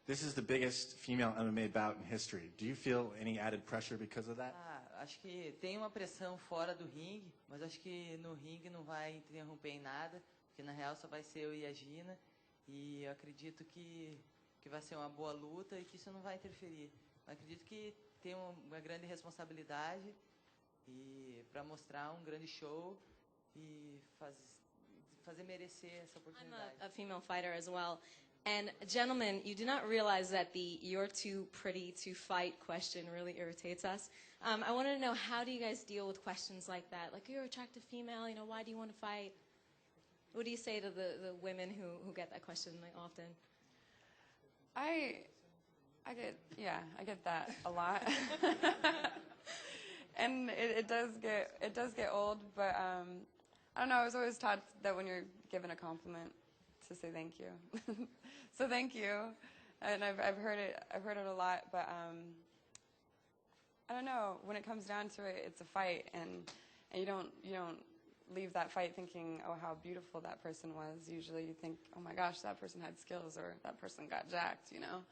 This is the biggest female MMA bout in history. Do you feel any added pressure because of that? Acho que tem uma pressão fora do ringue, mas acho que no ringue não vai interromper em nada, porque na real só vai ser eu e a Gina, e eu acredito que vai ser uma boa luta e que isso não vai interferir. Eu acredito que tem uma grande responsabilidade e para mostrar um grande show e fazer merecer essa oportunidade. I'm a female fighter as well. And gentlemen, you do not realize that the "you're too pretty to fight" question really irritates us. I want to know, how do you guys deal with questions like that? Like, you're an attractive female, you know, why do you want to fight? What do you say to the women who get that question like often? I get that a lot. And it does get old, but I don't know, I was always taught that when you're given a compliment to say thank you. So thank you. And I've heard it a lot, but I don't know, when it comes down to it, it's a fight, and you don't leave that fight thinking, oh, how beautiful that person was. Usually you think, oh my gosh, that person had skills, or that person got jacked, you know.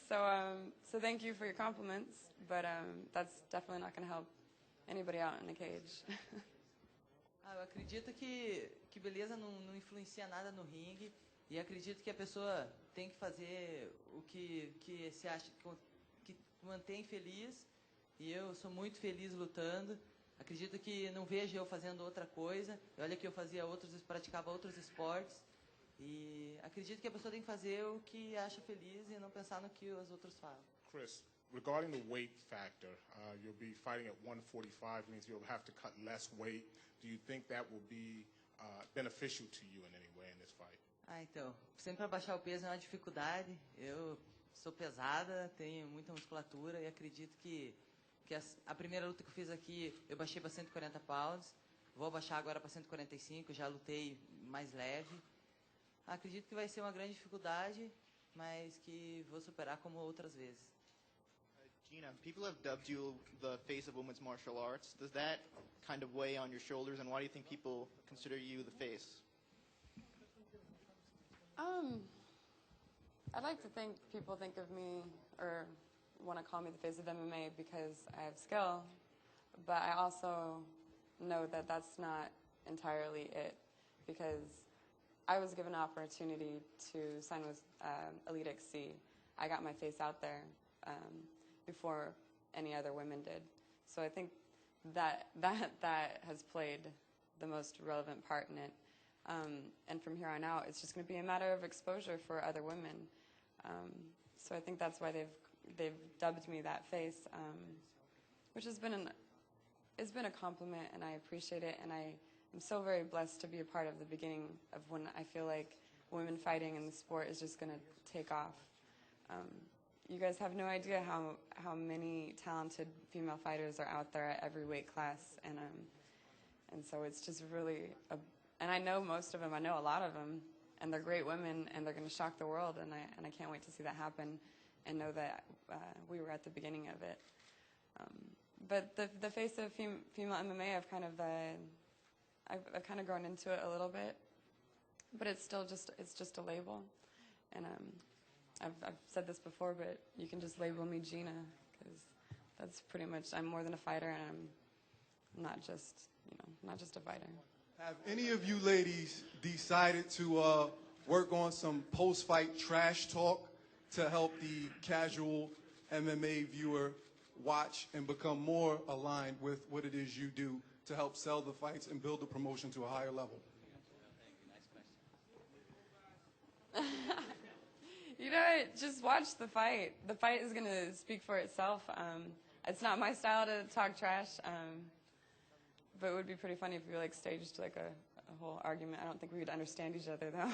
So thank you for your compliments, but that's definitely not going to help anybody out in a cage. Eu acredito que beleza não influencia nada no ringue, e acredito que a pessoa tem que fazer o que se acha que mantém feliz, e eu sou muito feliz lutando. Acredito que não vejo eu fazendo outra coisa. Olha que eu praticava outros esportes, e acredito que a pessoa tem que fazer o que acha feliz e não pensar no que os outros falam. Chris, regarding the weight factor, you'll be fighting at 145, means you'll have to cut less weight. Do you think that will be beneficial to you in any way in this fight? Então, sempre abaixar o peso é uma dificuldade. Eu sou pesada, tenho muita musculatura, e acredito que a primeira luta que eu fiz aqui, eu baixei para 140 pounds. Vou baixar agora para 145, já lutei mais leve. Acredito que vai ser uma grande dificuldade, mas que vou superar como outras vezes. Gina, people have dubbed you the face of women's martial arts. Does that kind of weigh on your shoulders, and why do you think people consider you the face? I'd like to think people think of me, or want to call me the face of MMA because I have skill, but I also know that that's not entirely it, because I was given an opportunity to sign with Elite XC. I got my face out there before any other women did. So I think that has played the most relevant part in it. And from here on out, it's just going to be a matter of exposure for other women. So I think that's why they've dubbed me that face, which has been a compliment, and I appreciate it. And I am so very blessed to be a part of the beginning of when I feel like women fighting in the sport is just going to take off. You guys have no idea how many talented female fighters are out there at every weight class, and so it's just really and I know most of them. I know a lot of them, and they're great women, and they're going to shock the world, and I can't wait to see that happen, and know that we were at the beginning of it. But the face of female MMA, I've kind of grown into it a little bit, but it's just a label, and I've said this before, but you can just label me Gina, because that's pretty much, I'm more than a fighter, and I'm not just a fighter. Have any of you ladies decided to work on some post-fight trash talk to help the casual MMA viewer watch and become more aligned with what it is you do to help sell the fights and build the promotion to a higher level? You know, just watch the fight. The fight is going to speak for itself. It's not my style to talk trash, but it would be pretty funny if we staged a whole argument. I don't think we would understand each other, though.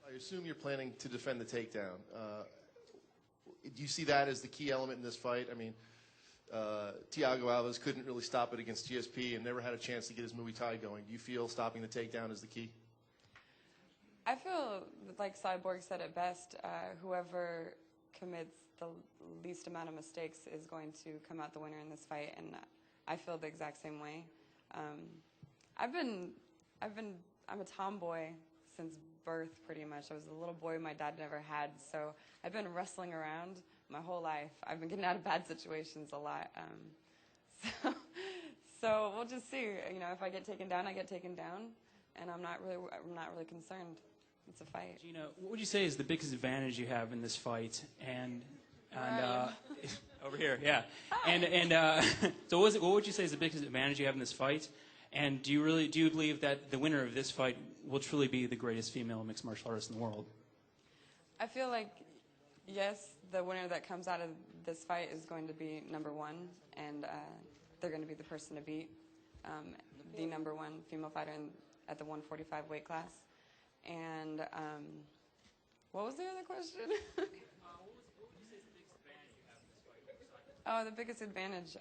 I assume you're planning to defend the takedown. Do you see that as the key element in this fight? I mean, Thiago Alves couldn't really stop it against GSP and never had a chance to get his Muay Thai going. Do you feel stopping the takedown is the key? I feel like Cyborg said it best. Whoever commits the least amount of mistakes is going to come out the winner in this fight, and I feel the exact same way. I'm a tomboy, since birth, pretty much. I was a little boy my dad never had, so I've been wrestling around my whole life. I've been getting out of bad situations a lot. So we'll just see. You know, if I get taken down, I get taken down, and I'm not really concerned. It's a fight. Gina, what would you say is the biggest advantage you have in this fight? And over here, yeah. So what would you say is the biggest advantage you have in this fight? And do you believe that the winner of this fight will truly be the greatest female mixed martial artist in the world? I feel like, yes, the winner that comes out of this fight is going to be number one, and they're going to be the person to beat, the number one female fighter at the 145 weight class. And what was the other question? What would you say is the biggest advantage you have in this fight? Oh, the biggest advantage.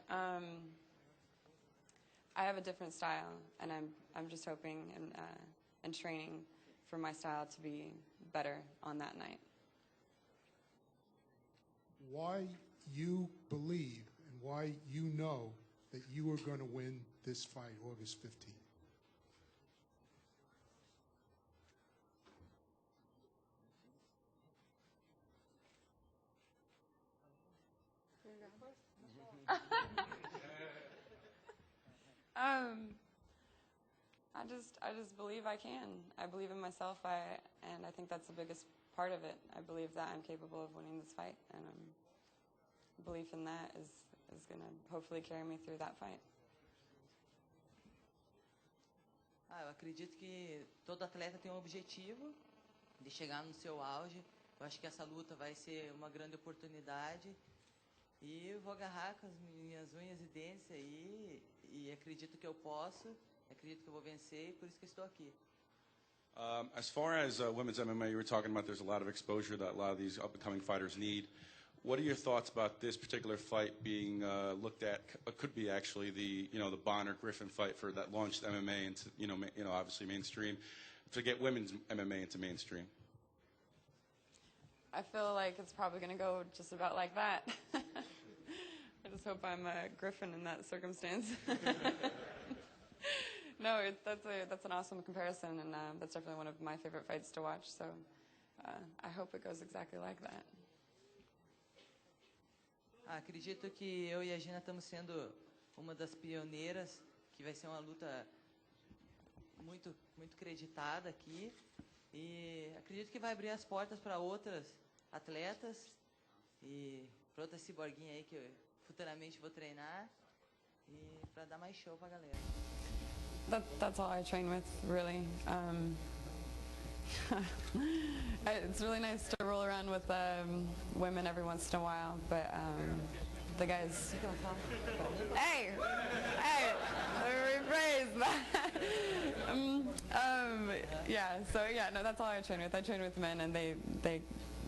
I have a different style, and I'm just hoping and training for my style to be better on that night. Why you believe and why you know that you are going to win this fight August 15th? I just believe I can. I believe in myself, and I think that's the biggest part of it. I believe that I'm capable of winning this fight, and belief in that is going to hopefully carry me through that fight. Eu acredito que todo atleta tem um objetivo de chegar no seu auge. Eu acho que essa luta vai ser uma grande oportunidade. E eu vou agarrar com as minhas unhas e dentes aí, e acredito que eu posso, acredito que eu vou vencer, e por isso que eu estou aqui. As far as women's MMA, you were talking about there's a lot of exposure that a lot of these up-and-coming fighters need. What are your thoughts about this particular fight being looked at? Could be actually the Bonner-Griffin fight for that launched MMA into obviously mainstream, to get women's MMA into mainstream. I feel like it's probably going to go just about like that. I just hope I'm a Griffin in that circumstance. No, that's an awesome comparison, and that's definitely one of my favorite fights to watch. So I hope it goes exactly like that. Acredito que eu e a Gina estamos sendo uma das pioneiras, que vai ser uma luta muito creditada aqui. E acredito que vai abrir as portas para outras atletas e para outras ciborguinhas aí que eu futuramente vou treinar e para dar mais show para a galera. That's all I train with, really. It's really nice to roll around with women every once in a while, but the guys... Hey! Rephrase that! No, that's all I train with. I train with men, and they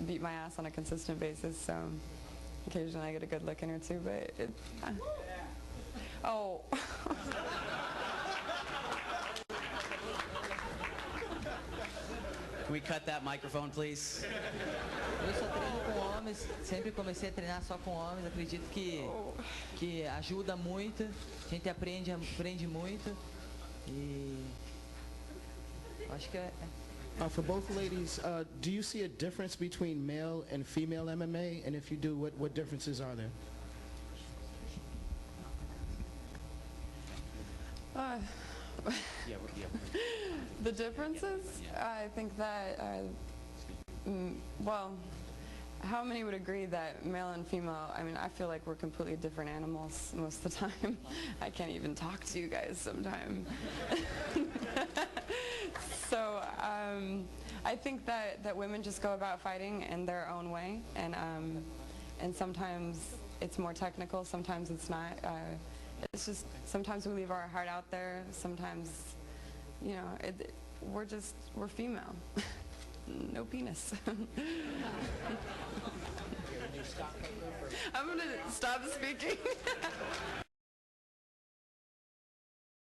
beat my ass on a consistent basis, so occasionally I get a good look in or two, but oh. Can we cut that microphone, please? Eu só treino com homens, sempre comecei a treinar só com homens, acredito que ajuda muito, a gente aprende muito e acho que For both ladies, do you see a difference between male and female MMA? And if you do, what differences are there? The differences? I think that, well, how many would agree that male and female, I mean, I feel like we're completely different animals most of the time. I can't even talk to you guys sometimes. So I think that women just go about fighting in their own way, and sometimes it's more technical, sometimes it's not. It's just, sometimes we leave our heart out there, sometimes, we're female. No penis. I'm going to stop speaking.